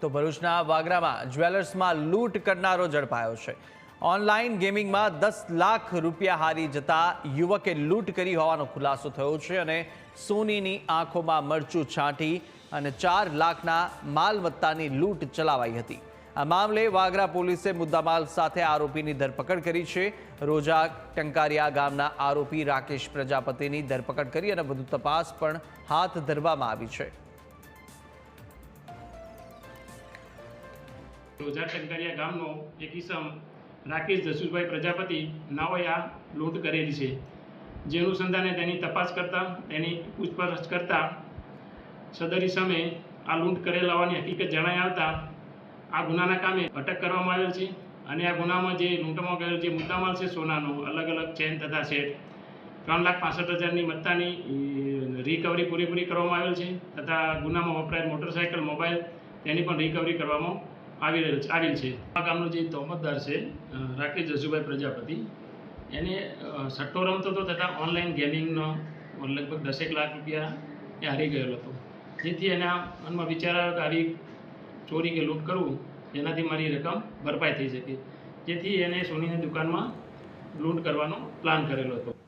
તો ભરૂચના વાગરામાં જ્વેલર્સમાં લૂંટ કરનારો ઝડપાયો છે। ઓનલાઈન ગેમિંગમાં 10 લાખ રૂપિયા હારી જતા યુવકે લૂંટ કરી હોવાનો ખુલાસો થયો છે અને સોનીની આંખોમાં મરચું છાંટી અને 4 લાખના માલમત્તાની લૂંટ ચલાવાઈ હતી। આ મામલે વાગરા પોલીસે મુદ્દામાલ સાથે આરોપીની ધરપકડ કરી છે। રોજા ટંકારિયા ગામના આરોપી રાકેશ પ્રજાપતિની ધરપકડ કરી અને વધુ તપાસ પણ હાથ ધરવામાં આવી છે। રોજા ટંકારિયા ગામનો એક ઈસમ રાકેશ જસુભાઈ પ્રજાપતિ નાઓએ આ લૂંટ કરેલી છે। જે અનુસંધાને તેની તપાસ કરતા તેની પૂછપરછ કરતા સદર ઈસમે આ લૂંટ કરેલ હોવાની હકીકત જણાઈ આવતા આ ગુનાના કામે અટક કરવામાં આવેલ છે અને આ ગુનામાં જે લૂંટમાં ગયેલ જે મુદ્દામાલ છે સોનાનો અલગ અલગ ચેન તથા સેટ 3,65,000ની મત્તાની રિકવરી પૂરેપૂરી કરવામાં આવેલ છે તથા ગુનામાં વપરાયેલ મોટરસાયકલ મોબાઈલ તેની પણ રિકવરી કરવામાં આવેલ છે। આ ગામનો જે તોહમતદાર છે રાકેશ જસુભાઈ પ્રજાપતિ એને સટ્ટો રમતો હતો તથા ઓનલાઈન ગેમિંગનો લગભગ 10 લાખ રૂપિયા એ હારી ગયેલો હતો। જેથી એના મનમાં વિચાર આવ્યો કે આવી ચોરી કે લૂંટ કરવું જેનાથી મારી રકમ ભરપાઈ થઈ શકે, જેથી એને સોનીની દુકાનમાં લૂંટ કરવાનો પ્લાન કરેલો હતો।